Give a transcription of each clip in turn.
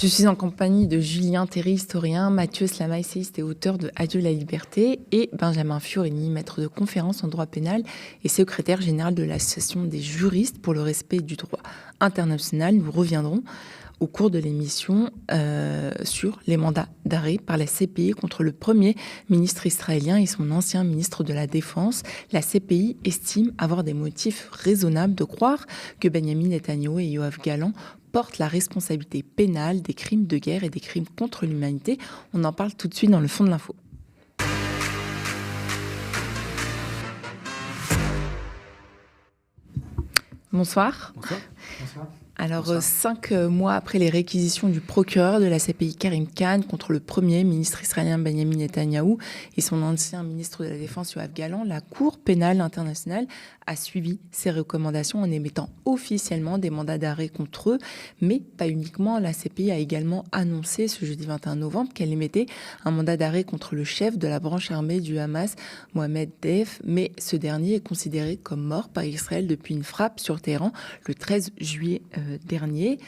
Je suis en compagnie de Julien Théry, historien, Mathieu Slama, essayiste et auteur de Adieu la liberté, et Benjamin Fiorini, maître de conférences en droit pénal et secrétaire général de l'Association des juristes pour le respect du droit international. Nous reviendrons au cours de l'émission sur les mandats d'arrêt par la CPI contre le premier ministre israélien et son ancien ministre de la Défense. La CPI estime avoir des motifs raisonnables de croire que Benyamin Netanyahou et Yoav Gallant portent la responsabilité pénale des crimes de guerre et des crimes contre l'humanité. On en parle tout de suite dans le fond de l'info. Bonsoir. Bonsoir. Bonsoir. Alors, Bonsoir. 5 mois après les réquisitions du procureur de la CPI Karim Khan contre le premier ministre israélien Benyamin Netanyahou et son ancien ministre de la Défense Yoav Gallant, la Cour pénale internationale a suivi ces recommandations en émettant officiellement des mandats d'arrêt contre eux, mais pas uniquement. La CPI a également annoncé ce jeudi 21 novembre qu'elle émettait un mandat d'arrêt contre le chef de la branche armée du Hamas, Mohamed Deif, mais ce dernier est considéré comme mort par Israël depuis une frappe sur Téhéran le 13 juillet dernier.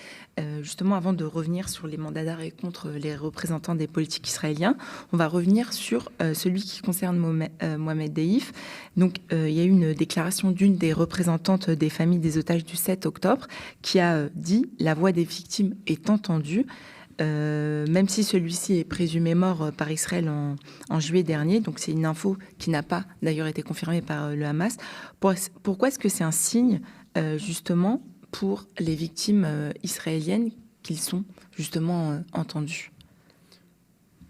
Justement, avant de revenir sur les mandats d'arrêt contre les représentants des politiques israéliens, on va revenir sur celui qui concerne Mohamed Deif. Donc, il y a eu une déclaration d'une des représentantes des familles des otages du 7 octobre qui a dit « La voix des victimes est entendue ». Même si celui-ci est présumé mort par Israël en juillet dernier, donc c'est une info qui n'a pas d'ailleurs été confirmée par le Hamas. Pourquoi est-ce que c'est un signe, justement, pour les victimes israéliennes qu'ils sont justement entendus?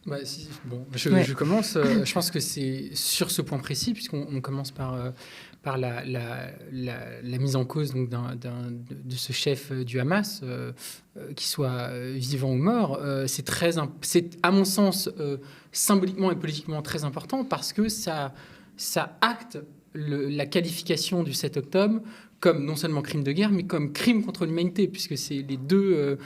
Je commence. Je pense que c'est sur ce point précis, puisqu'on commence par la mise en cause donc, de ce chef du Hamas, qu'il soit vivant ou mort. C'est à mon sens, symboliquement et politiquement très important, parce que ça acte la qualification du 7 octobre comme non seulement crime de guerre, mais comme crime contre l'humanité, puisque c'est les deux,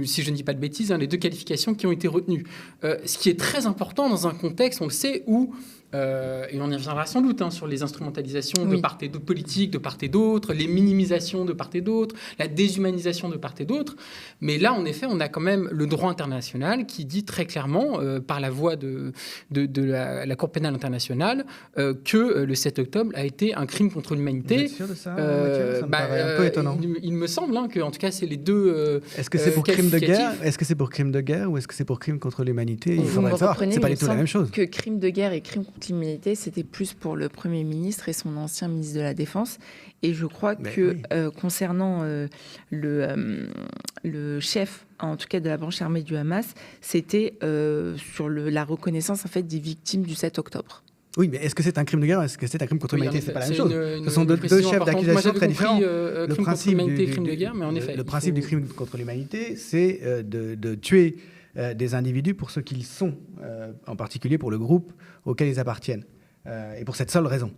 si je ne dis pas de bêtises, les deux qualifications qui ont été retenues. Ce qui est très important dans un contexte, on le sait, où, et on y reviendra sans doute, sur les instrumentalisations de part et d'autre, politiques de part et d'autre, les minimisations de part et d'autre, la déshumanisation de part et d'autre. Mais là, en effet, on a quand même le droit international qui dit très clairement, par la voix de la Cour pénale internationale, que le 7 octobre a été un crime contre l'humanité. Vous êtes sûr de ça, Mathieu ? Ça me paraît un peu étonnant. Il me semble que, en tout cas, c'est les deux. Est-ce que c'est pour crime de guerre ? Est-ce que c'est pour crime de guerre ou est-ce que c'est pour crime contre l'humanité ? Il faudrait savoir. C'est pas du tout la même chose. Que crime de guerre et crime contre l'humanité, c'était plus pour le Premier ministre et son ancien ministre de la Défense. Et je crois concernant le chef, en tout cas de la branche armée du Hamas, c'était sur la reconnaissance en fait des victimes du 7 octobre. Oui, mais est-ce que c'est un crime de guerre ou est-ce que c'est un crime contre l'humanité ? C'est pas la même chose. Ce sont deux chefs d'accusation très différents. Le principe du crime de guerre, mais en effet, le principe du crime contre l'humanité, c'est de tuer des individus pour ce qu'ils sont, en particulier pour le groupe auquel ils appartiennent, et pour cette seule raison.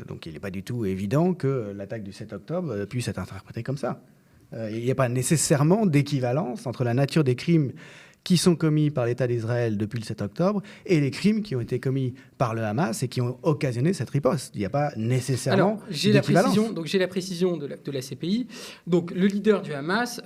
Donc il n'est pas du tout évident que l'attaque du 7 octobre puisse être interprétée comme ça. Il n'y a pas nécessairement d'équivalence entre la nature des crimes qui sont commis par l'État d'Israël depuis le 7 octobre et les crimes qui ont été commis par le Hamas et qui ont occasionné cette riposte. Il n'y a pas nécessairement d'équivalence. J'ai la précision de la CPI. Donc, le leader du Hamas,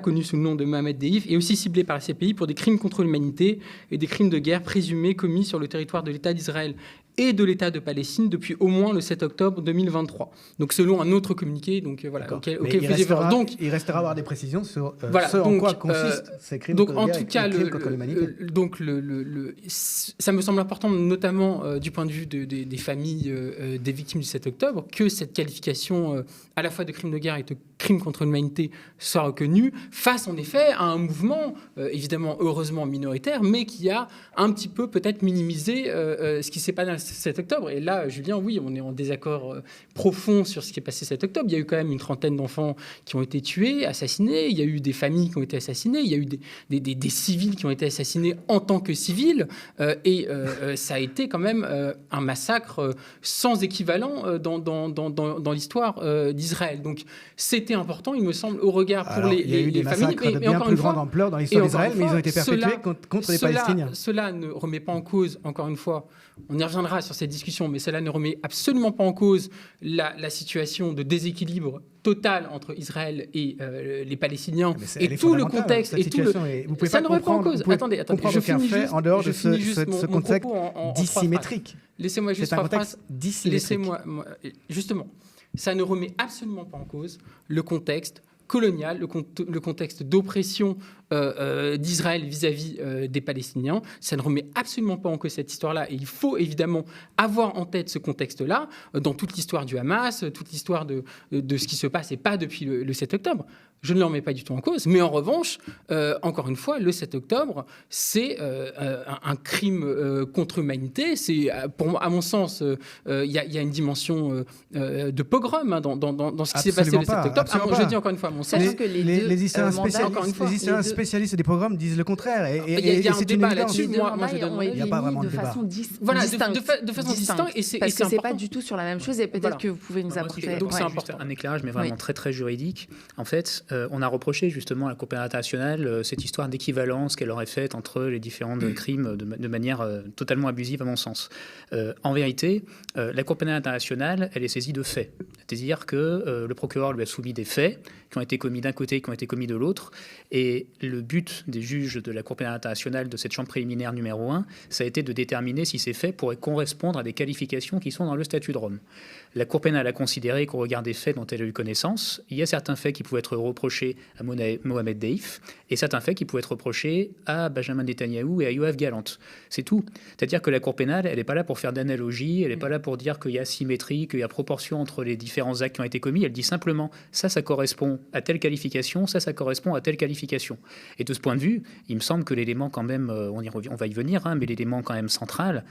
connu sous le nom de Mohamed Deif, est aussi ciblé par la CPI pour des crimes contre l'humanité et des crimes de guerre présumés commis sur le territoire de l'État d'Israël et de l'État de Palestine depuis au moins le 7 octobre 2023. Donc, selon un autre communiqué, auquel vous faisiez référence. Donc, il restera à avoir des précisions sur en quoi consistent ces crimes contre l'humanité. Ça me semble important, notamment du point de vue des familles des victimes du 7 octobre, que cette qualification à la fois de crime de guerre et de crime contre l'humanité soit reconnue face, en effet, à un mouvement, évidemment, heureusement minoritaire, mais qui a un petit peu peut-être minimisé ce qui s'est passé le 7 octobre. Et là, Julien, oui, on est en désaccord profond sur ce qui est passé le 7 octobre. Il y a eu quand même une trentaine d'enfants qui ont été tués, assassinés. Il y a eu des familles qui ont été assassinées. Il y a eu des civils qui ont été assassinés en tant que civils. Ça a été quand même un massacre sans équivalent dans l'histoire d'Israël. Donc, c'était important, il me semble, au regard pour les familles. Il y a eu des massacres de bien plus grande ampleur dans l'histoire d'Israël, mais ils ont été perpétués contre les Palestiniens. Cela ne remet pas en cause, encore une fois, on y reviendra reviendra sur cette discussion, mais cela ne remet absolument pas en cause la situation de déséquilibre total entre Israël et les Palestiniens et tout le contexte et tout le... Vous pouvez ça pas ne remet pas en comprendre, cause. vous pouvez Attendez, comprendre je aucun finis fait juste, en dehors de je finis juste ce mon contexte propos en dissymétrique. Laissez-moi juste C'est un trois contexte phrases. dissymétrique. Justement, ça ne remet absolument pas en cause le contexte colonial, le contexte d'oppression d'Israël vis-à-vis des Palestiniens. Ça ne remet absolument pas en cause cette histoire-là. Et il faut évidemment avoir en tête ce contexte-là dans toute l'histoire du Hamas, toute l'histoire de ce qui se passe, et pas depuis le 7 octobre. Je ne le remets pas du tout en cause. Mais en revanche, encore une fois, le 7 octobre, c'est un crime contre l'humanité. C'est, à mon sens, il y a une dimension de pogrom dans ce qui s'est passé le 7 octobre. Je dis encore une fois, à mon sens. Les historiens spécialistes des pogroms disent le contraire. Il y a un débat là-dessus. Moi, il n'y a pas vraiment de débat. Voilà, de façon distincte. Parce que c'est pas du tout sur la même chose et peut-être que vous pouvez nous apporter. Donc c'est important. Un éclairage, mais vraiment très très juridique. En fait, on a reproché justement à la Cour pénale internationale cette histoire d'équivalence qu'elle aurait faite entre les différents crimes de manière totalement abusive à mon sens. En vérité, la Cour pénale internationale, elle est saisie de faits. C'est-à-dire que le procureur lui a soumis des faits qui ont été commis d'un côté et qui ont été commis de l'autre. Et le but des juges de la Cour pénale internationale de cette chambre préliminaire numéro 1, ça a été de déterminer si ces faits pourraient correspondre à des qualifications qui sont dans le statut de Rome. La Cour pénale a considéré qu'au regard des faits dont elle a eu connaissance, il y a certains faits qui pouvaient être reprochés à Mohamed Deif et certains faits qui pouvaient être reprochés à Benjamin Netanyahou et à Yoav Gallant. C'est tout. C'est-à-dire que la Cour pénale, elle n'est pas là pour faire d'analogie, elle n'est pas là pour dire qu'il y a symétrie, qu'il y a proportion entre les différents actes qui ont été commis. Elle dit simplement ça correspond à telle qualification, ça correspond à telle qualification. Et de ce point de vue, il me semble que l'élément quand même, on va y venir, mais l'élément quand même central,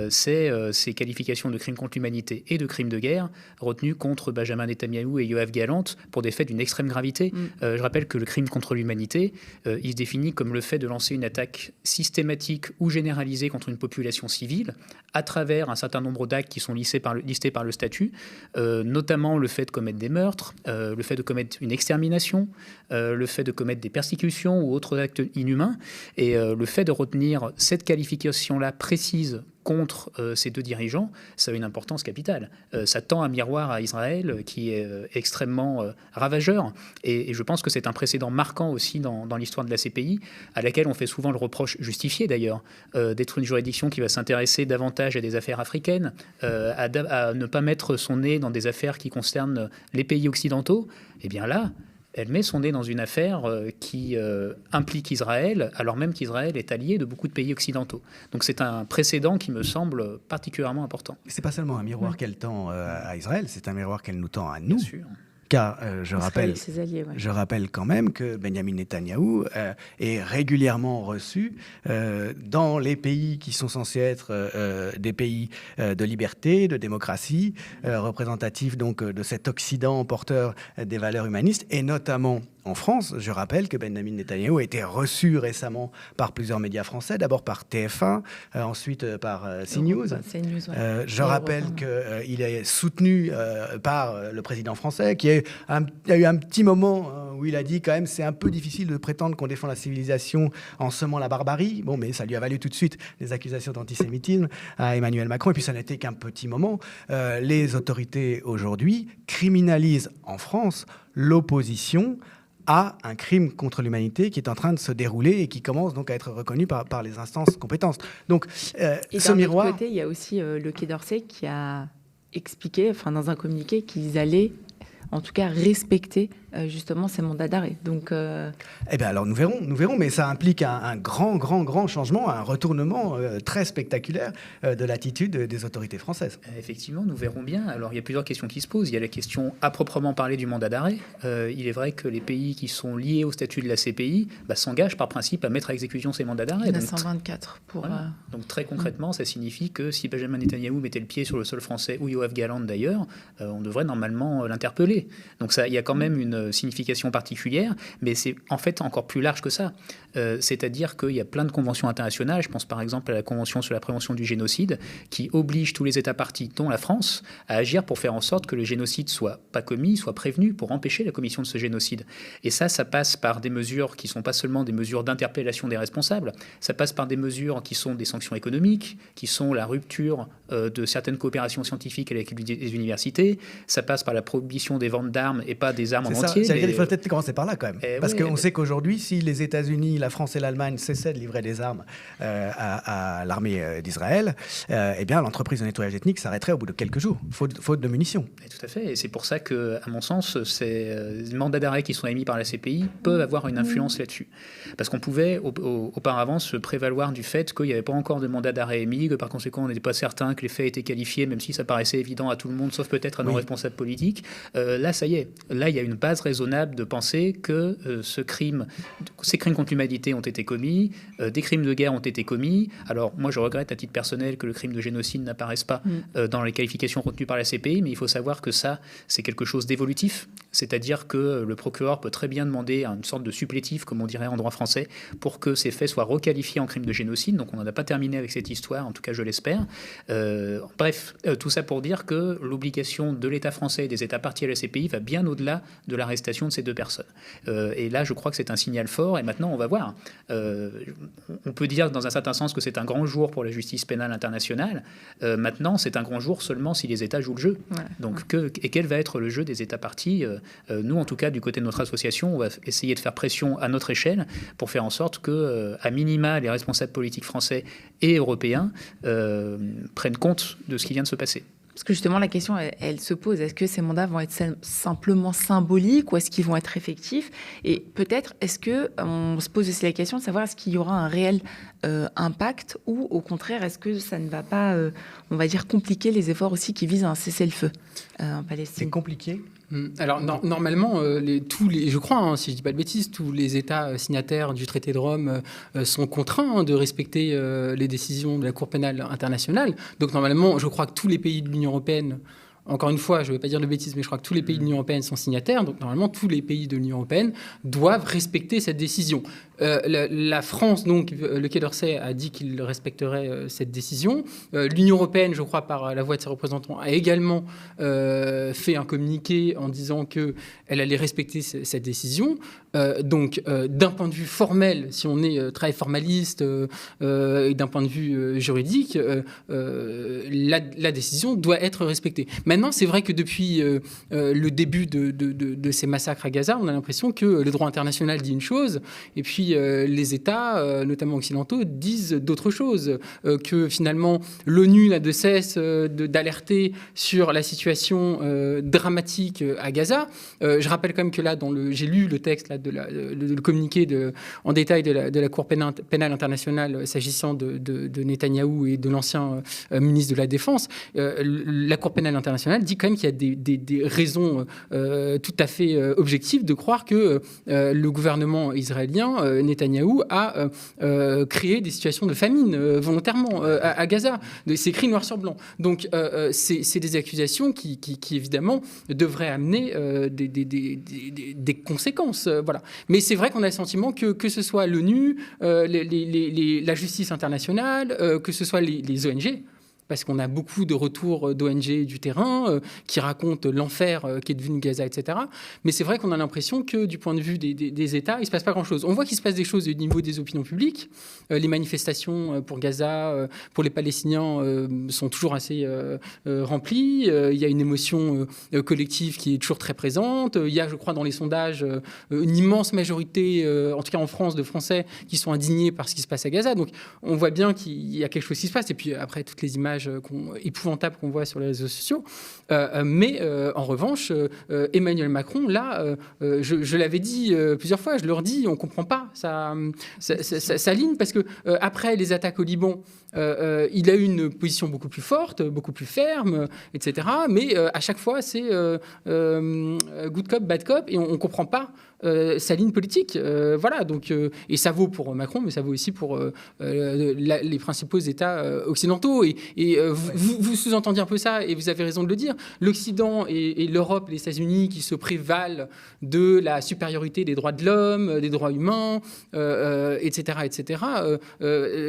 c'est ces qualifications de crimes contre l'humanité et de crimes de guerre retenus contre Benjamin Netanyahou et Yoav Gallant pour des faits d'une extrême gravité. Je rappelle que le crime contre l'humanité, il se définit comme le fait de lancer une attaque systématique ou généralisée contre une population civile à travers un certain nombre d'actes qui sont listés par le statut, notamment le fait de commettre des meurtres, le fait de commettre une extermination, le fait de commettre des persécutions ou autres actes inhumains, et le fait de retenir cette qualification-là précise contre ces deux dirigeants, ça a une importance capitale. Ça tend un miroir à Israël qui est extrêmement ravageur. Et je pense que c'est un précédent marquant aussi dans l'histoire de la CPI, à laquelle on fait souvent le reproche, justifié d'ailleurs, d'être une juridiction qui va s'intéresser davantage à des affaires africaines, à ne pas mettre son nez dans des affaires qui concernent les pays occidentaux. Eh bien là, elle met son nez dans une affaire qui implique Israël, alors même qu'Israël est allié de beaucoup de pays occidentaux. Donc c'est un précédent qui me semble particulièrement important. C'est pas seulement un miroir qu'elle tend à Israël, c'est un miroir qu'elle nous tend à nous. Bien sûr. Car je rappelle quand même que Benjamin Netanyahou est régulièrement reçu dans les pays qui sont censés être des pays de liberté, de démocratie, représentatifs donc de cet Occident porteur des valeurs humanistes, et notamment en France. Je rappelle que Benjamin Netanyahou a été reçu récemment par plusieurs médias français, d'abord par TF1, ensuite par CNews. Je rappelle qu'il est soutenu par le président français, qui a eu un petit moment où il a dit quand même c'est un peu difficile de prétendre qu'on défend la civilisation en semant la barbarie. Bon, mais ça lui a valu tout de suite des accusations d'antisémitisme à Emmanuel Macron. Et puis ça n'était qu'un petit moment. Les autorités aujourd'hui criminalisent en France l'opposition à un crime contre l'humanité qui est en train de se dérouler et qui commence donc à être reconnu par les instances compétentes. Donc, et ce miroir... d'un autre côté, il y a aussi le Quai d'Orsay qui a expliqué, dans un communiqué, qu'ils allaient en tout cas respecter justement ces mandats d'arrêt. Donc, Eh bien alors nous verrons, mais ça implique un grand changement, un retournement très spectaculaire de l'attitude des autorités françaises. Effectivement, nous verrons bien. Alors il y a plusieurs questions qui se posent. Il y a la question à proprement parler du mandat d'arrêt. Il est vrai que les pays qui sont liés au statut de la CPI s'engagent par principe à mettre à exécution ces mandats d'arrêt. Il y en a 124 pour... Voilà. Donc très concrètement, ça signifie que si Benjamin Netanyahou mettait le pied sur le sol français, ou Yoav Gallant d'ailleurs, on devrait normalement l'interpeller. Donc ça, il y a quand même une une signification particulière, mais c'est en fait encore plus large que ça. C'est-à-dire qu'il y a plein de conventions internationales, je pense par exemple à la Convention sur la prévention du génocide, qui oblige tous les États parties, dont la France, à agir pour faire en sorte que le génocide soit pas commis, soit prévenu, pour empêcher la commission de ce génocide. Et ça passe par des mesures qui ne sont pas seulement des mesures d'interpellation des responsables, ça passe par des mesures qui sont des sanctions économiques, qui sont la rupture de certaines coopérations scientifiques avec les universités, ça passe par la prohibition des ventes d'armes et pas des armes en entier. Il faut peut-être commencer par là quand même. Parce qu'on sait qu'aujourd'hui, si les États-Unis, la France et l'Allemagne cessaient de livrer des armes à l'armée d'Israël, eh bien l'entreprise de nettoyage ethnique s'arrêterait au bout de quelques jours, faute de munitions. Et tout à fait. Et c'est pour ça que, à mon sens, ces mandats d'arrêt qui sont émis par la CPI peuvent avoir une influence là-dessus. Parce qu'on pouvait auparavant se prévaloir du fait qu'il n'y avait pas encore de mandat d'arrêt émis, que par conséquent on n'était pas certain que les faits étaient qualifiés, même si ça paraissait évident à tout le monde, sauf peut-être à nos responsables politiques. Là, ça y est. Là, il y a une base raisonnable de penser que ces crimes contre l'humanité ont été commis, des crimes de guerre ont été commis. Alors, moi, je regrette à titre personnel que le crime de génocide n'apparaisse pas dans les qualifications retenues par la CPI, mais il faut savoir que ça, c'est quelque chose d'évolutif. C'est-à-dire que le procureur peut très bien demander une sorte de supplétif, comme on dirait en droit français, pour que ces faits soient requalifiés en crime de génocide. Donc, on n'en a pas terminé avec cette histoire, en tout cas, je l'espère. Bref, tout ça pour dire que l'obligation de l'État français et des États partis à la CPI va bien au-delà de l'arrestation de ces deux personnes. Et là, je crois que c'est un signal fort. Et maintenant, on va voir. On peut dire, dans un certain sens, que c'est un grand jour pour la justice pénale internationale. Maintenant, c'est un grand jour seulement si les États jouent le jeu. Ouais. Donc, quel va être le jeu des États partis ? Nous, en tout cas, du côté de notre association, on va essayer de faire pression à notre échelle pour faire en sorte que, à minima, les responsables politiques français et européens prennent compte de ce qui vient de se passer. Parce que justement, la question, elle se pose. Est-ce que ces mandats vont être simplement symboliques ou est-ce qu'ils vont être effectifs ? Et peut-être, est-ce qu'on se pose aussi la question de savoir est-ce qu'il y aura un réel impact ou au contraire, est-ce que ça ne va pas, on va dire, compliquer les efforts aussi qui visent à un cessez-le-feu en Palestine ? C'est compliqué ? Alors, normalement, je crois, si je ne dis pas de bêtises, tous les États signataires du traité de Rome sont contraints de respecter les décisions de la Cour pénale internationale. Donc, normalement, je crois que tous les pays de l'Union européenne, encore une fois, je ne vais pas dire de bêtises, mais je crois que tous les pays de l'Union européenne sont signataires. Donc, normalement, tous les pays de l'Union européenne doivent respecter cette décision. La France, donc, le Quai d'Orsay a dit qu'il respecterait cette décision. L'Union européenne, je crois, par la voix de ses représentants, a également fait un communiqué en disant qu'elle allait respecter cette décision. Donc, d'un point de vue formel, si on est très formaliste et d'un point de vue juridique, la décision doit être respectée. Maintenant, c'est vrai que depuis le début de ces massacres à Gaza, on a l'impression que le droit international dit une chose, et puis les États, notamment occidentaux, disent d'autres choses, que finalement l'ONU n'a de cesse d'alerter sur la situation dramatique à Gaza. Je rappelle quand même que là, j'ai lu le texte là, le communiqué en détail de la Cour pénale internationale s'agissant de Netanyahou et de l'ancien ministre de la Défense. La Cour pénale internationale dit quand même qu'il y a des raisons tout à fait objectives de croire que le gouvernement israélien, Netanyahou, a créé des situations de famine volontairement à Gaza. C'est écrit noir sur blanc. Donc, c'est des accusations qui évidemment, devraient amener des conséquences. Voilà. Mais c'est vrai qu'on a le sentiment que ce soit l'ONU, la justice internationale, que ce soit les ONG, parce qu'on a beaucoup de retours d'ONG du terrain qui racontent l'enfer qui est devenu Gaza, etc. Mais c'est vrai qu'on a l'impression que du point de vue des États, il ne se passe pas grand-chose. On voit qu'il se passe des choses au niveau des opinions publiques. Les manifestations pour Gaza, pour les Palestiniens, sont toujours assez remplies. Il y a une émotion collective qui est toujours très présente. Il y a, je crois, dans les sondages, une immense majorité, en tout cas en France, de Français qui sont indignés par ce qui se passe à Gaza. Donc on voit bien qu'il y a quelque chose qui se passe. Et puis après, toutes les images épouvantables qu'on voit sur les réseaux sociaux. Mais en revanche, Emmanuel Macron, là, je l'avais dit plusieurs fois, je le redis, on ne comprend pas sa ligne, parce que après les attaques au Liban, il a eu une position beaucoup plus forte, beaucoup plus ferme, etc. Mais à chaque fois, c'est good cop, bad cop, et on ne comprend pas sa ligne politique. Voilà, donc, et ça vaut pour Macron, mais ça vaut aussi pour les principaux États occidentaux. Et vous sous-entendiez un peu ça, et vous avez raison de le dire. L'Occident et l'Europe, les États-Unis, qui se prévalent de la supériorité des droits de l'homme, des droits humains, etc., etc.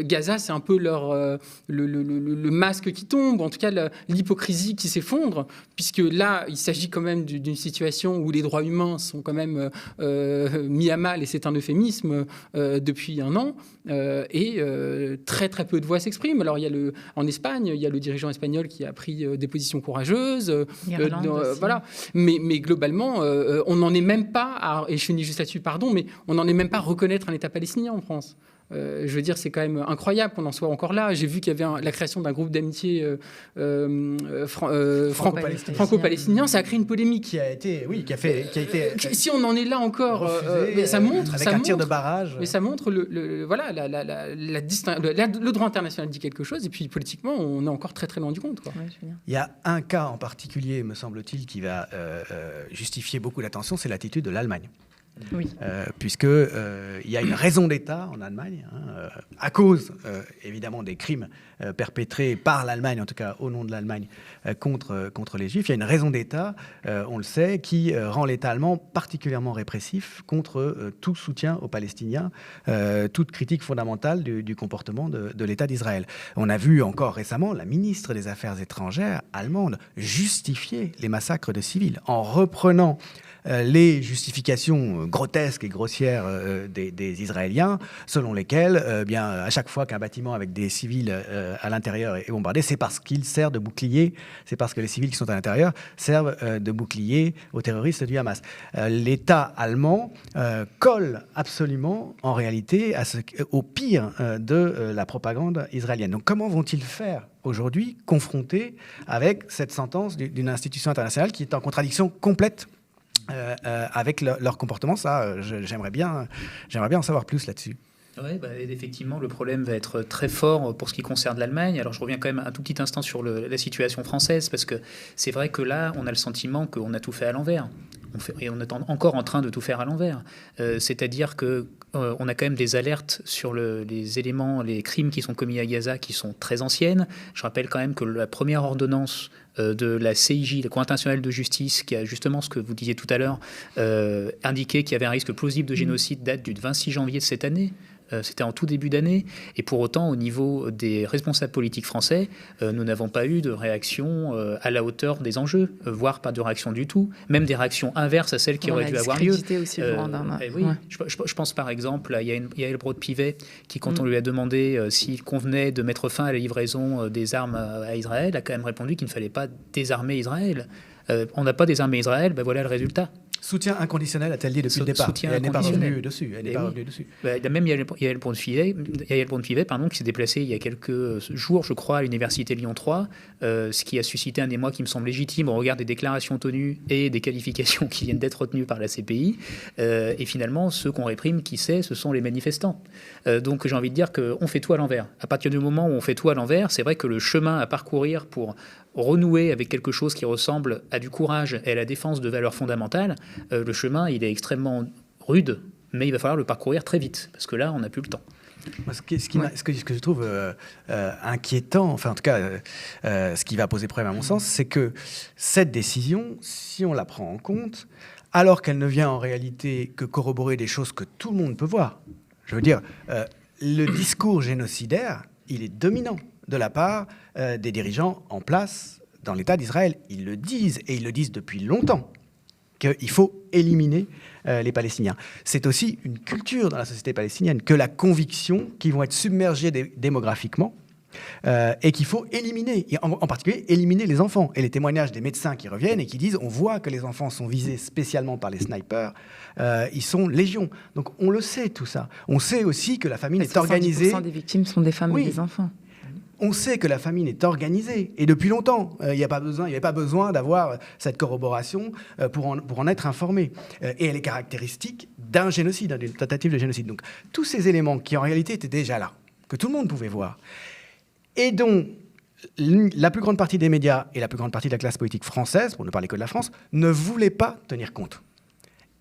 Gaza, c'est un peu le masque qui tombe, en tout cas l'hypocrisie qui s'effondre, puisque là, il s'agit quand même d'une situation où les droits humains sont quand même mis à mal, et c'est un euphémisme depuis un an, et très très peu de voix s'expriment. Alors en Espagne, il y a le dirigeant espagnol qui a pris des positions courageuses, voilà. Mais globalement, on n'en est même pas, et je finis juste là-dessus, pardon, mais on n'en est même pas à reconnaître un État palestinien en France. Je veux dire, c'est quand même incroyable qu'on en soit encore là. J'ai vu qu'il y avait la création d'un groupe d'amitié franco-palestinien. Ça a créé une polémique. Qui a été. Si on en est là encore, refusé, ça montre. Avec un tir de barrage. Mais ça montre le droit international dit quelque chose, et puis politiquement, on est encore très très loin du compte, quoi. Ouais, il y a un cas en particulier, me semble-t-il, qui va justifier beaucoup d'attention, c'est l'attitude de l'Allemagne. Oui. Puisque il y a une raison d'État en Allemagne, à cause évidemment des crimes perpétrés par l'Allemagne, en tout cas au nom de l'Allemagne, contre les Juifs. Il y a une raison d'État, on le sait, qui rend l'État allemand particulièrement répressif contre tout soutien aux Palestiniens, toute critique fondamentale du comportement de l'État d'Israël. On a vu encore récemment la ministre des Affaires étrangères allemande justifier les massacres de civils en reprenant les justifications grotesques et grossières des Israéliens, selon lesquelles, à chaque fois qu'un bâtiment avec des civils à l'intérieur est bombardé, c'est parce qu'il sert de bouclier, c'est parce que les civils qui sont à l'intérieur servent de bouclier aux terroristes du Hamas. L'État allemand colle absolument, en réalité, au pire de la propagande israélienne. Donc comment vont-ils faire aujourd'hui, confrontés avec cette sentence d'une institution internationale qui est en contradiction complète avec leur comportement? Ça, j'aimerais bien en savoir plus là-dessus. Oui, effectivement, le problème va être très fort pour ce qui concerne l'Allemagne. Alors, je reviens quand même un tout petit instant sur la situation française, parce que c'est vrai que là, on a le sentiment qu'on a tout fait à l'envers. Et on est encore en train de tout faire à l'envers. C'est-à-dire que on a quand même des alertes sur les éléments, les crimes qui sont commis à Gaza, qui sont très anciennes. Je rappelle quand même que la première ordonnance de la CIJ, la Cour internationale de justice, qui a justement ce que vous disiez tout à l'heure, indiqué qu'il y avait un risque plausible de génocide, date du 26 janvier de cette année. C'était en tout début d'année. Et pour autant, au niveau des responsables politiques français, nous n'avons pas eu de réaction à la hauteur des enjeux, voire pas de réaction du tout. Même des réactions inverses à celles qui auraient dû avoir lieu. Aussi le Rwanda, oui, ouais. Je pense par exemple à Yael Braun-Pivet, qui, quand on lui a demandé s'il convenait de mettre fin à la livraison des armes à Israël, a quand même répondu qu'il ne fallait pas désarmer Israël. On n'a pas désarmé Israël, voilà le résultat. Soutien inconditionnel, a-t-elle dit depuis le départ. Elle n'est pas revenue dessus. Il y a même Yael Braun-Pivet, qui s'est déplacée il y a quelques jours, je crois, à l'université Lyon 3, ce qui a suscité un émoi qui me semble légitime au regard des déclarations tenues et des qualifications qui viennent d'être retenues par la CPI. Et finalement, ceux qu'on réprime, qui sait, ce sont les manifestants. Donc j'ai envie de dire qu'on fait tout à l'envers. À partir du moment où on fait tout à l'envers, c'est vrai que le chemin à parcourir pour renouer avec quelque chose qui ressemble à du courage et à la défense de valeurs fondamentales, le chemin, il est extrêmement rude, mais il va falloir le parcourir très vite, parce que là, on n'a plus le temps. Ce que je trouve inquiétant, enfin en tout cas, ce qui va poser problème à mon sens, c'est que cette décision, si on la prend en compte, alors qu'elle ne vient en réalité que corroborer des choses que tout le monde peut voir, je veux dire, le discours génocidaire, il est dominant de la part des dirigeants en place dans l'État d'Israël. Ils le disent, et ils le disent depuis longtemps, qu'il faut éliminer les Palestiniens. C'est aussi une culture dans la société palestinienne, que la conviction qu'ils vont être submergés démographiquement et qu'il faut éliminer, et en particulier éliminer les enfants. Et les témoignages des médecins qui reviennent et qui disent on voit que les enfants sont visés spécialement par les snipers, ils sont légion. Donc on le sait tout ça. On sait aussi que la famine est organisée. 70% des victimes sont des femmes et des enfants. On sait que la famine est organisée, et depuis longtemps. Il n'y avait pas besoin d'avoir cette corroboration pour en être informé. Et elle est caractéristique d'un génocide, d'une tentative de génocide. Donc tous ces éléments qui en réalité étaient déjà là, que tout le monde pouvait voir, et dont la plus grande partie des médias et la plus grande partie de la classe politique française, pour ne parler que de la France, ne voulaient pas tenir compte.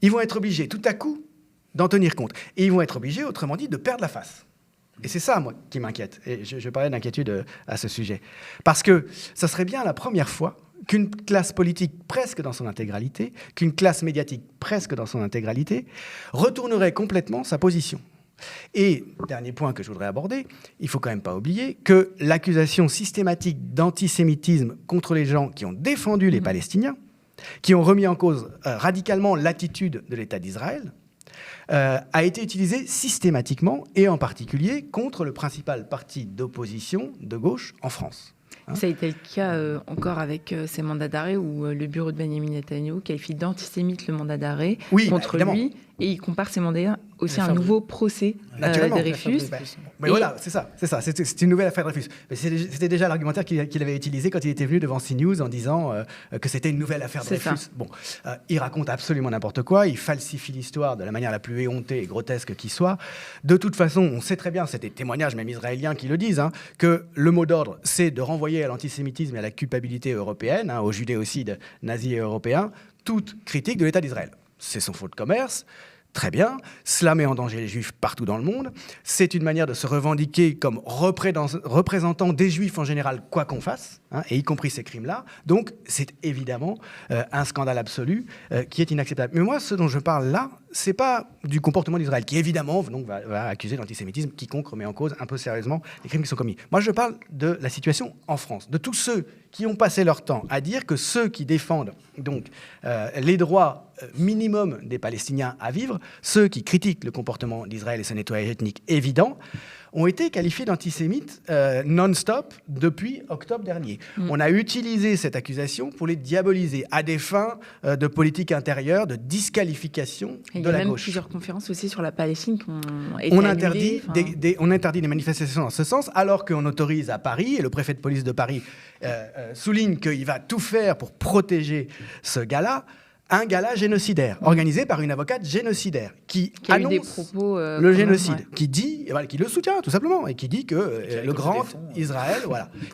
Ils vont être obligés tout à coup d'en tenir compte. Et ils vont être obligés, autrement dit, de perdre la face. Et c'est ça, moi, qui m'inquiète. Et je parlais d'inquiétude à ce sujet. Parce que ça serait bien la première fois qu'une classe politique presque dans son intégralité, qu'une classe médiatique presque dans son intégralité, retournerait complètement sa position. Et, dernier point que je voudrais aborder, il ne faut quand même pas oublier que l'accusation systématique d'antisémitisme contre les gens qui ont défendu les Palestiniens, qui ont remis en cause radicalement l'attitude de l'État d'Israël, a été utilisée systématiquement, et en particulier contre le principal parti d'opposition de gauche en France. Ça a été le cas encore avec ces mandats d'arrêt où le bureau de Benjamin Netanyahou qualifie d'antisémite le mandat d'arrêt contre lui, et il compare ces mandats aussi à un nouveau procès de Dreyfus. Mais voilà, c'est ça. C'est une nouvelle affaire Dreyfus. Mais c'était déjà l'argumentaire qu'il avait utilisé quand il était venu devant CNews en disant que c'était une nouvelle affaire Dreyfus. Bon, il raconte absolument n'importe quoi, il falsifie l'histoire de la manière la plus éhontée et grotesque qui soit. De toute façon, on sait très bien, c'est des témoignages même israéliens qui le disent, que le mot d'ordre, c'est de renvoyer à l'antisémitisme et à la culpabilité européenne, au judéocide nazi et européen, toute critique de l'État d'Israël. C'est son fonds de commerce. Très bien, cela met en danger les Juifs partout dans le monde. C'est une manière de se revendiquer comme représentant des Juifs en général, quoi qu'on fasse, et y compris ces crimes-là. Donc, c'est évidemment un scandale absolu qui est inacceptable. Mais moi, ce dont je parle là, c'est pas du comportement d'Israël, qui évidemment donc, va accuser l'antisémitisme, quiconque remet en cause un peu sérieusement les crimes qui sont commis. Moi, je parle de la situation en France, de tous ceux qui ont passé leur temps à dire que ceux qui défendent donc les droits minimum des Palestiniens à vivre, ceux qui critiquent le comportement d'Israël et son nettoyage ethnique évident, ont été qualifiés d'antisémites non-stop depuis octobre dernier. On a utilisé cette accusation pour les diaboliser à des fins de politique intérieure, de disqualification de la gauche. Il y a même plusieurs conférences aussi sur la Palestine qui ont été annulées. On interdit des manifestations en ce sens, alors qu'on autorise à Paris, et le préfet de police de Paris souligne qu'il va tout faire pour protéger ce gars-là, un gala génocidaire, organisé par une avocate génocidaire, qui annonce des propos, le génocide, qui le soutient tout simplement, et qui dit que le grand Israël,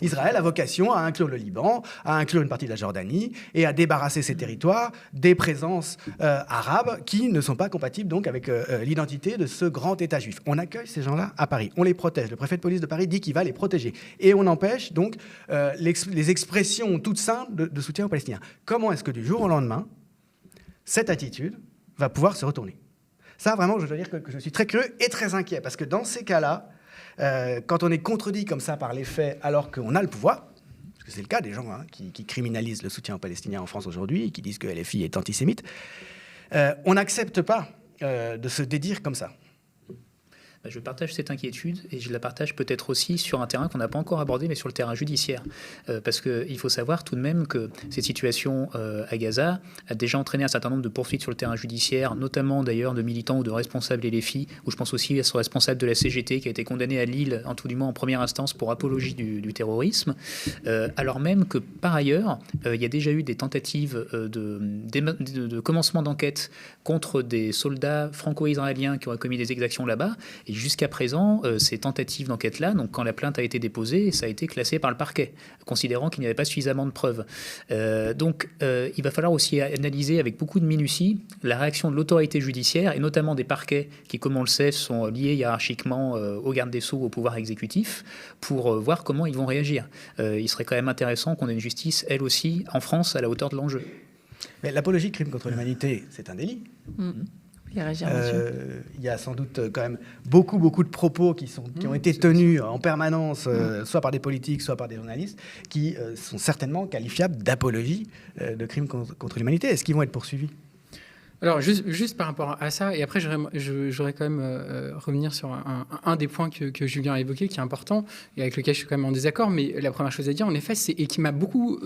Israël a vocation à inclure le Liban, à inclure une partie de la Jordanie, et à débarrasser ses territoires des présences arabes qui ne sont pas compatibles donc avec l'identité de ce grand État juif. On accueille ces gens-là à Paris, on les protège. Le préfet de police de Paris dit qu'il va les protéger, et on empêche donc les expressions toutes simples de soutien aux Palestiniens. Comment est-ce que du jour au lendemain, cette attitude va pouvoir se retourner? Ça, vraiment, je dois dire que je suis très curieux et très inquiet, parce que dans ces cas-là, quand on est contredit comme ça par les faits, alors qu'on a le pouvoir, parce que c'est le cas des gens qui criminalisent le soutien aux Palestiniens en France aujourd'hui, qui disent que LFI est antisémite, on n'accepte pas de se dédire comme ça. Je partage cette inquiétude et je la partage peut-être aussi sur un terrain qu'on n'a pas encore abordé, mais sur le terrain judiciaire. Parce qu'il faut savoir tout de même que cette situation à Gaza a déjà entraîné un certain nombre de poursuites sur le terrain judiciaire, notamment d'ailleurs de militants ou de responsables LFI, où je pense aussi à ce responsable de la CGT qui a été condamné à Lille, en tout du moins en première instance, pour apologie du terrorisme, alors même que par ailleurs, il y a déjà eu des tentatives de commencement d'enquête contre des soldats franco-israéliens qui auraient commis des exactions là-bas. Et jusqu'à présent, ces tentatives d'enquête-là, donc quand la plainte a été déposée, ça a été classé par le parquet, considérant qu'il n'y avait pas suffisamment de preuves. Donc, il va falloir aussi analyser avec beaucoup de minutie la réaction de l'autorité judiciaire, et notamment des parquets qui, comme on le sait, sont liés hiérarchiquement au garde des Sceaux, au pouvoir exécutif, pour voir comment ils vont réagir. Il serait quand même intéressant qu'on ait une justice, elle aussi, en France, à la hauteur de l'enjeu. Mais l'apologie de crime contre l'humanité, c'est un délit. Il y a sans doute quand même beaucoup de propos qui ont été tenus en permanence, soit par des politiques, soit par des journalistes, qui sont certainement qualifiables d'apologie de crimes contre l'humanité. Est-ce qu'ils vont être poursuivis ? Alors, juste par rapport à ça, et après, j'aurais quand même revenir sur un des points que Julien a évoqué, qui est important, et avec lequel je suis quand même en désaccord, mais la première chose à dire, en effet, et qui m'a beaucoup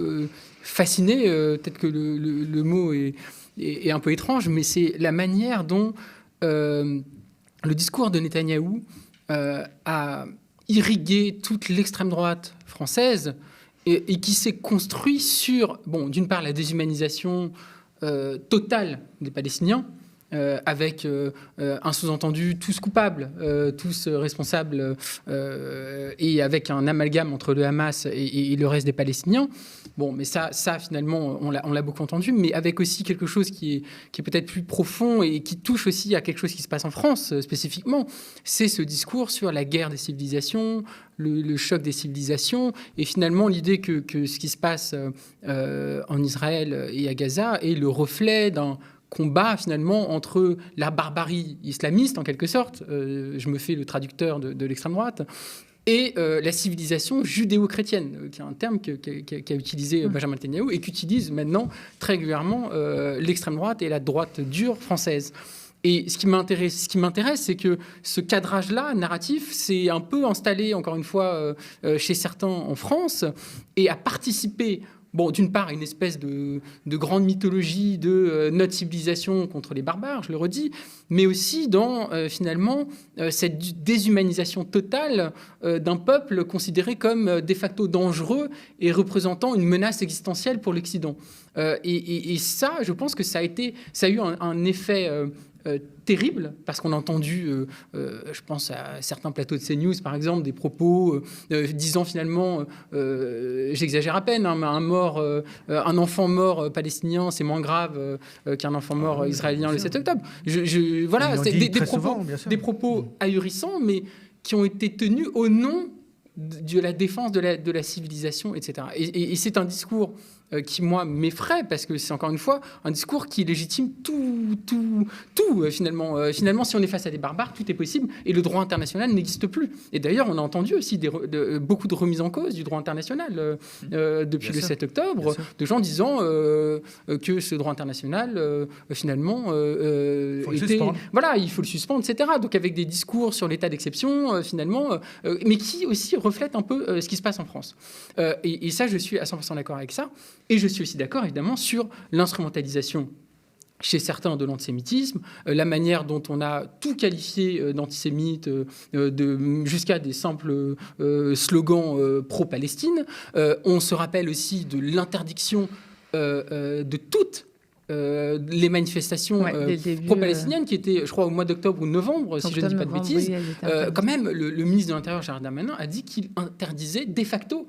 fasciné, peut-être que le mot est un peu étrange, mais c'est la manière dont le discours de Netanyahou a irrigué toute l'extrême droite française, et qui s'est construit sur, d'une part, la déshumanisation totale des Palestiniens, avec un sous-entendu tous coupables, tous responsables, et avec un amalgame entre le Hamas et le reste des Palestiniens. Bon, mais ça finalement, on l'a beaucoup entendu, mais avec aussi quelque chose qui est peut-être plus profond et qui touche aussi à quelque chose qui se passe en France spécifiquement. C'est ce discours sur la guerre des civilisations, le choc des civilisations, et finalement l'idée que ce qui se passe en Israël et à Gaza est le reflet d'un combat finalement entre la barbarie islamiste en quelque sorte, je me fais le traducteur de l'extrême droite, et la civilisation judéo-chrétienne, qui est un terme qu'a utilisé Benjamin Netanyahu et qu'utilise maintenant très régulièrement l'extrême droite et la droite dure française. Et ce qui m'intéresse, c'est que ce cadrage-là, narratif, s'est un peu installé, encore une fois, chez certains en France, et a participé, bon, d'une part, à une espèce de grande mythologie de notre civilisation contre les barbares, je le redis, mais aussi dans, finalement, cette déshumanisation totale d'un peuple considéré comme de facto dangereux et représentant une menace existentielle pour l'Occident. Et ça, je pense que ça a eu un effet terrible, parce qu'on a entendu, je pense à certains plateaux de CNews, par exemple, des propos disant finalement, j'exagère à peine, hein, mais un enfant mort palestinien, c'est moins grave qu'un enfant mort israélien le 7 octobre. Voilà, c'est des propos ahurissants, mais qui ont été tenus au nom de la défense de la civilisation, etc. Et c'est un discours qui, moi, m'effraie, parce que c'est, encore une fois, un discours qui légitime tout finalement. Finalement, si on est face à des barbares, tout est possible, et le droit international n'existe plus. Et d'ailleurs, on a entendu aussi beaucoup de remises en cause du droit international depuis le 7 octobre, de gens disant que ce droit international, finalement, voilà, il faut le suspendre, etc. Donc, avec des discours sur l'état d'exception, finalement, mais qui aussi reflètent un peu ce qui se passe en France. Et ça, je suis à 100% d'accord avec ça. Et je suis aussi d'accord, évidemment, sur l'instrumentalisation chez certains de l'antisémitisme, la manière dont on a tout qualifié d'antisémite, jusqu'à des simples slogans pro-Palestine. On se rappelle aussi de l'interdiction de toutes les manifestations pro-palestiniennes qui étaient, je crois, au mois d'octobre ou novembre, si je ne dis pas de bêtises. Quand même, le ministre de l'Intérieur, Gérald Darmanin, a dit qu'il interdisait de facto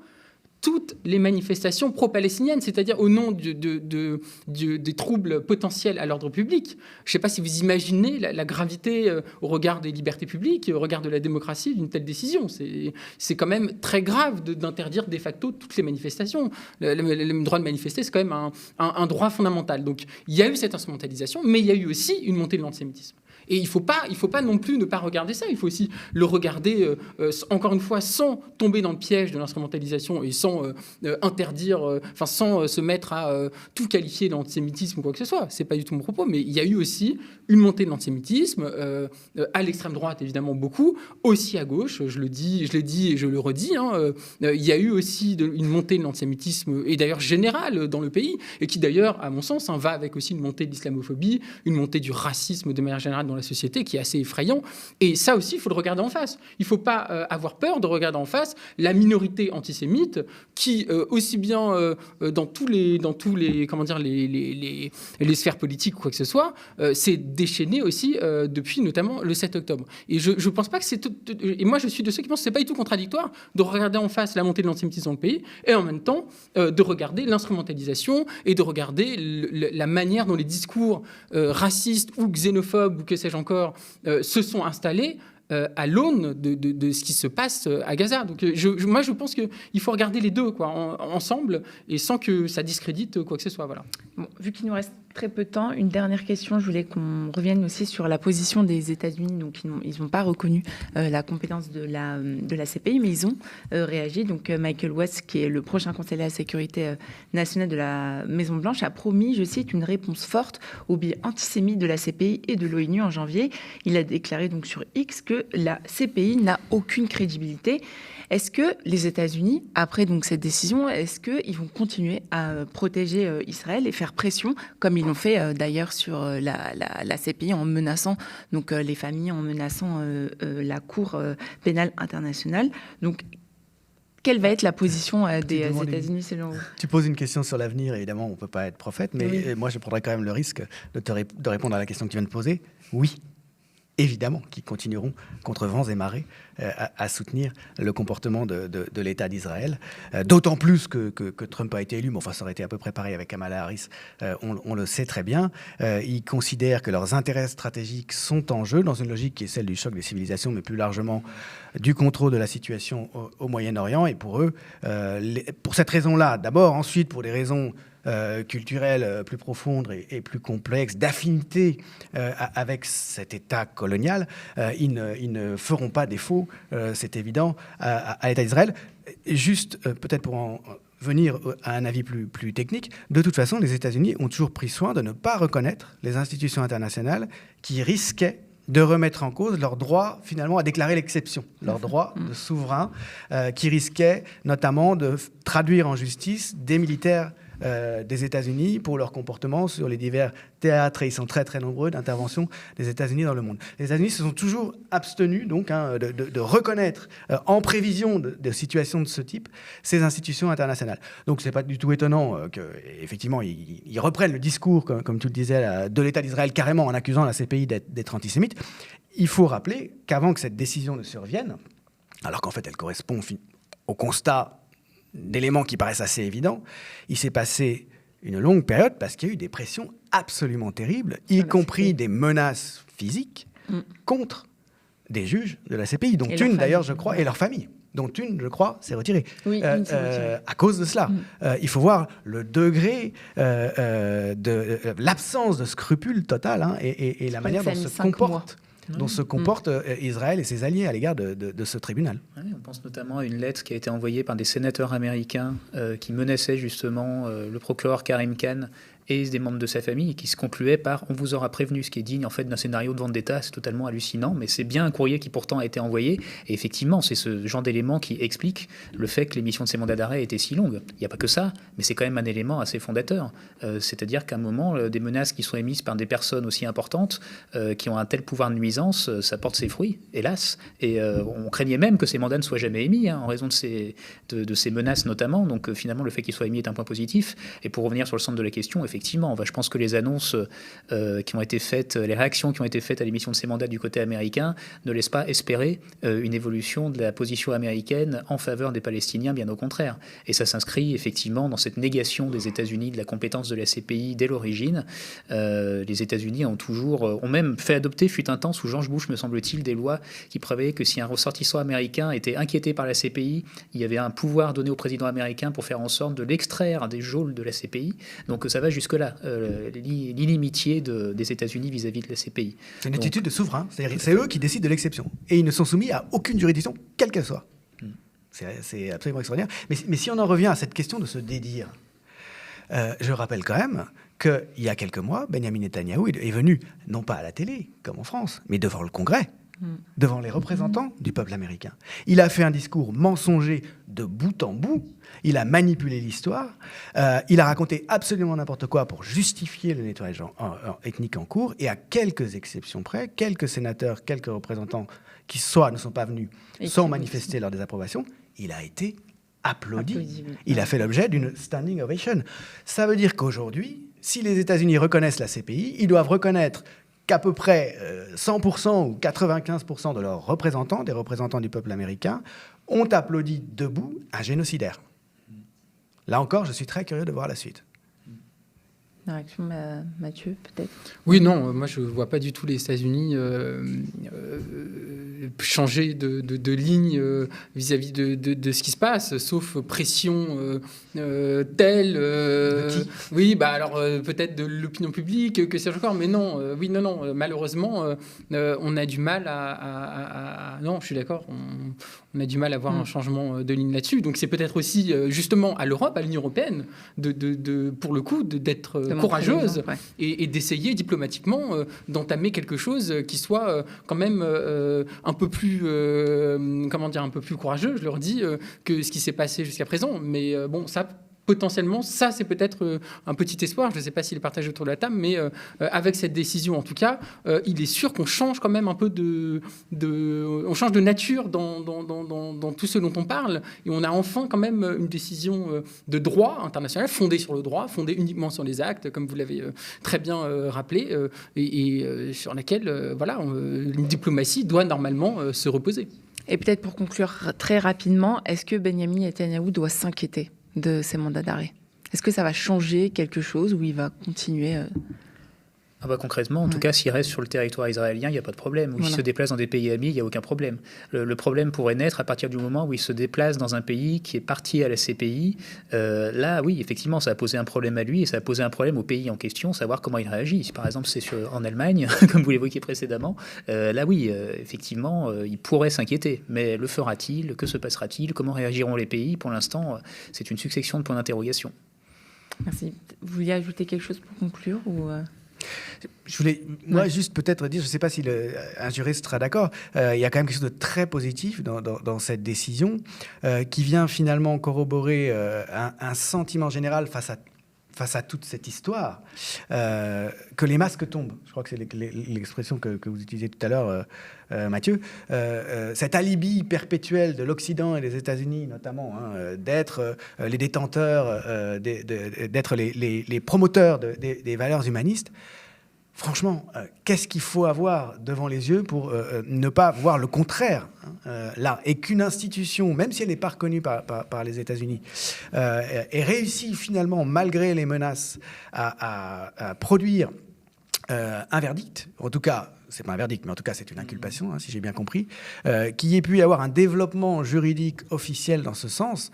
toutes les manifestations pro-palestiniennes, c'est-à-dire au nom des troubles potentiels à l'ordre public. Je ne sais pas si vous imaginez la gravité au regard des libertés publiques, au regard de la démocratie d'une telle décision. C'est quand même très grave d'interdire de facto toutes les manifestations. Le droit de manifester, c'est quand même un droit fondamental. Donc il y a eu cette instrumentalisation, mais il y a eu aussi une montée de l'antisémitisme. Et il faut pas non plus ne pas regarder ça. Il faut aussi le regarder, encore une fois, sans tomber dans le piège de l'instrumentalisation et sans interdire, sans se mettre à tout qualifier d'antisémitisme ou quoi que ce soit. C'est pas du tout mon propos, mais il y a eu aussi une montée de l'antisémitisme, à l'extrême droite, évidemment, beaucoup, aussi à gauche, je l'ai dit et je le redis. Il y a eu aussi une montée de l'antisémitisme, et d'ailleurs générale dans le pays, et qui d'ailleurs, à mon sens, va avec aussi une montée de l'islamophobie, une montée du racisme de manière générale dans la société, qui est assez effrayant. Et ça aussi, il faut le regarder en face. Il ne faut pas avoir peur de regarder en face la minorité antisémite qui, aussi bien dans tous les comment dire, les sphères politiques ou quoi que ce soit, s'est déchaînée aussi depuis notamment le 7 octobre. Et je ne pense pas que c'est... Et moi, je suis de ceux qui pensent que ce n'est pas du tout contradictoire de regarder en face la montée de l'antisémitisme dans le pays et en même temps de regarder l'instrumentalisation et de regarder la manière dont les discours racistes ou xénophobes ou que sais-je encore, se sont installés à l'aune de ce qui se passe à Gaza. Donc moi, je pense qu'il faut regarder les deux ensemble et sans que ça discrédite quoi que ce soit. Voilà. Bon, vu qu'il nous reste très peu de temps, une dernière question. Je voulais qu'on revienne aussi sur la position des États-Unis. Donc, ils n'ont pas reconnu la compétence de la CPI, mais ils ont réagi. Donc, Michael Waltz, qui est le prochain conseiller à la sécurité nationale de la Maison-Blanche, a promis, je cite, une réponse forte au biais antisémite de la CPI et de l'ONU en janvier. Il a déclaré donc sur X que la CPI n'a aucune crédibilité. Est-ce que les États-Unis, après donc cette décision, est-ce qu'ils vont continuer à protéger Israël et faire pression, comme ils l'ont fait d'ailleurs sur la CPI, en menaçant donc les familles, en menaçant la Cour pénale internationale. Donc, Quelle va être la position des demandes États-Unis selon vous? Tu poses une question sur l'avenir, évidemment, on ne peut pas être prophète, mais Oui. moi, je prendrais quand même le risque de répondre à la question que tu viens de poser. Oui, évidemment, qu'ils continueront, contre vents et marées, à soutenir le comportement de l'État d'Israël. D'autant plus que Trump a été élu, mais enfin, ça aurait été à peu près pareil avec Kamala Harris, on le sait très bien. Ils considèrent que leurs intérêts stratégiques sont en jeu, dans une logique qui est celle du choc des civilisations, mais plus largement du contrôle de la situation au Moyen-Orient. Et pour eux, pour cette raison-là, d'abord, ensuite pour des raisons culturelles plus profondes et plus complexes, d'affinité avec cet État colonial, ils ne feront pas défaut, c'est évident, à l'État d'Israël. Juste, peut-être pour en venir à un avis plus technique, de toute façon, les États-Unis ont toujours pris soin de ne pas reconnaître les institutions internationales qui risquaient de remettre en cause leur droit, finalement, à déclarer l'exception, leur droit de souverain, qui risquait notamment de traduire en justice des militaires des États-Unis pour leur comportement sur les divers théâtres, et ils sont très très nombreux, d'intervention des États-Unis dans le monde. Les États-Unis se sont toujours abstenus donc de reconnaître, en prévision de situations de ce type, ces institutions internationales. Donc c'est pas du tout étonnant qu'effectivement ils reprennent le discours, comme tu le disais, de l'État d'Israël carrément en accusant la CPI d'être antisémite. Il faut rappeler qu'avant que cette décision ne survienne, alors qu'en fait elle correspond au constat d'éléments qui paraissent assez évidents, il s'est passé une longue période parce qu'il y a eu des pressions absolument terribles, y compris des menaces physiques contre des juges de la CPI, dont une d'ailleurs, je crois, et leur famille, dont une, je crois, s'est retirée. Oui, une s'est retirée. À cause de cela. Il faut voir le degré de l'absence de scrupule total et la manière dont se comporte Israël et ses alliés à l'égard de ce tribunal. Oui, on pense notamment à une lettre qui a été envoyée par des sénateurs américains qui menaçaient justement le procureur Karim Khan et des membres de sa famille, et qui se concluait par « on vous aura prévenu », ce qui est digne en fait d'un scénario de vendetta. C'est totalement hallucinant, mais c'est bien un courrier qui pourtant a été envoyé, et effectivement c'est ce genre d'élément qui explique le fait que l'émission de ces mandats d'arrêt était si longue. Il n'y a pas que ça, mais c'est quand même un élément assez fondateur, c'est-à-dire qu'à un moment, des menaces qui sont émises par des personnes aussi importantes, qui ont un tel pouvoir de nuisance, ça porte ses fruits, hélas, et on craignait même que ces mandats ne soient jamais émis, en raison de ces menaces notamment, donc finalement le fait qu'ils soient émis est un point positif. Et pour revenir sur le centre de la question, effectivement, je pense que les annonces qui ont été faites, les réactions qui ont été faites à l'émission de ces mandats du côté américain ne laissent pas espérer une évolution de la position américaine en faveur des Palestiniens, bien au contraire. Et ça s'inscrit effectivement dans cette négation des États-Unis de la compétence de la CPI dès l'origine. Les États-Unis ont même fait adopter, fut un temps sous George Bush, me semble-t-il, des lois qui prévoyaient que si un ressortissant américain était inquiété par la CPI, il y avait un pouvoir donné au président américain pour faire en sorte de l'extraire des geôles de la CPI. Donc ça va jusque-là, l'inimitié des États-Unis vis-à-vis de la CPI. C'est une attitude de souverain, c'est-à-dire c'est eux qui décident de l'exception. Et ils ne sont soumis à aucune juridiction, quelle qu'elle soit. C'est absolument extraordinaire. Mais si on en revient à cette question de se dédire, je rappelle quand même qu'il y a quelques mois, Benjamin Netanyahou est venu, non pas à la télé, comme en France, mais devant le Congrès, devant les représentants du peuple américain. Il a fait un discours mensonger de bout en bout, il a manipulé l'histoire, il a raconté absolument n'importe quoi pour justifier le nettoyage ethnique en cours, et à quelques exceptions près, quelques sénateurs, quelques représentants qui soit ne sont pas venus sans manifester leur désapprobation, il a été applaudi. Il a fait l'objet d'une standing ovation. Ça veut dire qu'aujourd'hui, si les États-Unis reconnaissent la CPI, ils doivent reconnaître qu'à peu près 100% ou 95% de leurs représentants, des représentants du peuple américain, ont applaudi debout un génocidaire. Là encore, je suis très curieux de voir la suite. La réaction, Mathieu, peut-être? Oui, non, moi je ne vois pas du tout les États-Unis changer de ligne vis-à-vis de ce qui se passe, sauf pression telle. Oui, alors peut-être de l'opinion publique, que sais-je encore, mais non, malheureusement, on a du mal à non, je suis d'accord, on a du mal à avoir un changement de ligne là-dessus. Donc c'est peut-être aussi justement à l'Europe, à l'Union européenne, pour le coup, d'être courageuse et d'essayer diplomatiquement d'entamer quelque chose qui soit quand même un peu plus un peu plus courageux, je leur dis, que ce qui s'est passé jusqu'à présent. Mais bon, ça, potentiellement, ça, c'est peut-être un petit espoir. Je ne sais pas s'il est partagé autour de la table, mais avec cette décision, en tout cas, il est sûr qu'on change quand même un peu on change de nature dans tout ce dont on parle. Et on a enfin quand même une décision de droit international, fondée sur le droit, fondée uniquement sur les actes, comme vous l'avez très bien rappelé, et sur laquelle une diplomatie doit normalement se reposer. Et peut-être pour conclure très rapidement, est-ce que Benyamin Netanyahou doit s'inquiéter de ces mandats d'arrêt? Est-ce que ça va changer quelque chose ou il va continuer concrètement, en tout cas, s'il reste sur le territoire israélien, il n'y a pas de problème. Ou s'il se déplace dans des pays amis, il n'y a aucun problème. Le problème pourrait naître à partir du moment où il se déplace dans un pays qui est parti à la CPI. Là, oui, effectivement, ça a posé un problème à lui et ça a posé un problème au pays en question, savoir comment il réagit. Si par exemple c'est en Allemagne, comme vous l'évoquiez précédemment, là oui, effectivement, il pourrait s'inquiéter. Mais le fera-t-il? Que se passera-t-il? Comment réagiront les pays? Pour l'instant, c'est une succession de points d'interrogation. Merci. Vous vouliez ajouter quelque chose pour conclure ou Je voulais, juste peut-être dire, je ne sais pas si un juriste sera d'accord, il y a quand même quelque chose de très positif dans cette décision qui vient finalement corroborer un sentiment général face à toute cette histoire, que les masques tombent. Je crois que c'est l'expression que vous utilisez tout à l'heure, Mathieu. Cet alibi perpétuel de l'Occident et des États-Unis, notamment, d'être les détenteurs, d'être les promoteurs des valeurs humanistes. Franchement, qu'est-ce qu'il faut avoir devant les yeux pour ne pas voir le contraire là, et qu'une institution, même si elle n'est pas reconnue par les États-Unis, ait réussi finalement, malgré les menaces, à produire un verdict, en tout cas, c'est pas un verdict, mais en tout cas c'est une inculpation, si j'ai bien compris, qu'il y ait pu y avoir un développement juridique officiel dans ce sens,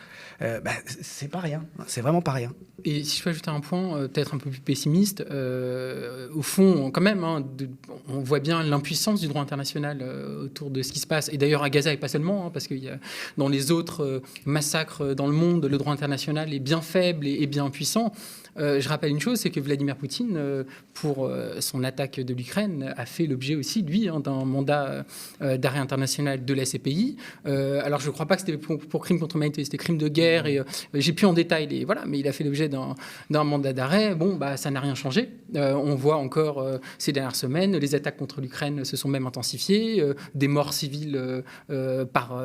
c'est pas rien, c'est vraiment pas rien. Et si je peux ajouter un point peut-être un peu plus pessimiste, au fond, quand même, on voit bien l'impuissance du droit international autour de ce qui se passe. Et d'ailleurs, à Gaza, et pas seulement, parce que dans les autres massacres dans le monde, le droit international est bien faible et bien impuissant. Je rappelle une chose, c'est que Vladimir Poutine, pour son attaque de l'Ukraine, a fait l'objet aussi, lui, d'un mandat d'arrêt international de la CPI. Alors, je ne crois pas que c'était pour crime contre l'humanité, c'était crime de guerre, et j'ai plus en détail, mais il a fait l'objet d'un mandat d'arrêt. Bon, ça n'a rien changé. On voit encore ces dernières semaines, les attaques contre l'Ukraine se sont même intensifiées, des morts civiles par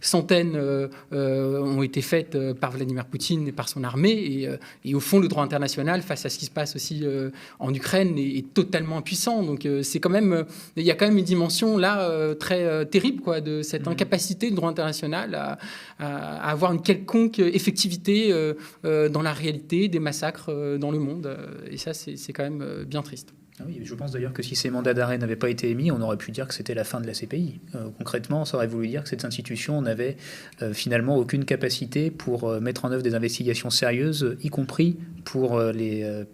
centaines ont été faites par Vladimir Poutine et par son armée, et au fond, le droit international, face à ce qui se passe aussi en Ukraine, est totalement impuissant. Donc, c'est quand même, il y a quand même une dimension là très terrible, quoi, de cette incapacité du droit international à avoir une quelconque effectivité dans la réalité des massacres dans le monde. Et ça, c'est quand même bien triste. Ah oui, je pense d'ailleurs que si ces mandats d'arrêt n'avaient pas été émis, on aurait pu dire que c'était la fin de la CPI. Concrètement, ça aurait voulu dire que cette institution n'avait finalement aucune capacité pour mettre en œuvre des investigations sérieuses, y compris pour les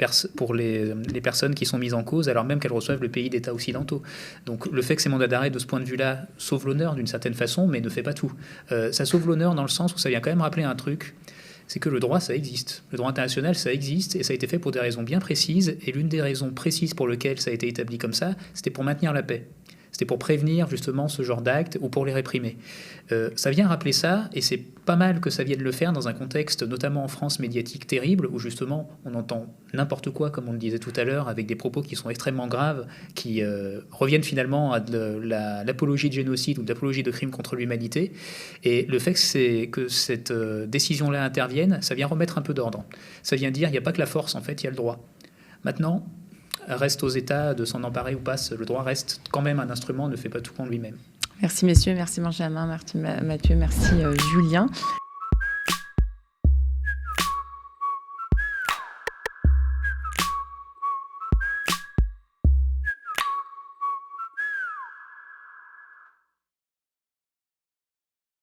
personnes qui sont mises en cause, alors même qu'elles reçoivent le pays d'États occidentaux. Donc le fait que ces mandats d'arrêt, de ce point de vue-là, sauvent l'honneur d'une certaine façon, mais ne fait pas tout. Ça sauve l'honneur dans le sens où ça vient quand même rappeler un truc, c'est que le droit, ça existe. Le droit international, ça existe, et ça a été fait pour des raisons bien précises. Et l'une des raisons précises pour lesquelles ça a été établi comme ça, c'était pour maintenir la paix. C'était pour prévenir justement ce genre d'actes ou pour les réprimer. Ça vient rappeler ça, et c'est pas mal que ça vienne le faire dans un contexte, notamment en France, médiatique terrible, où justement on entend n'importe quoi, comme on le disait tout à l'heure, avec des propos qui sont extrêmement graves, qui reviennent finalement à l'apologie de génocide ou de l'apologie de crimes contre l'humanité. Et le fait que cette décision-là intervienne, ça vient remettre un peu d'ordre. Ça vient dire, il n'y a pas que la force, en fait, il y a le droit. Maintenant, reste aux États de s'en emparer ou pas. Le droit reste quand même un instrument, ne fait pas tout en lui-même. Merci messieurs, merci Benjamin, merci Mathieu, merci Julien.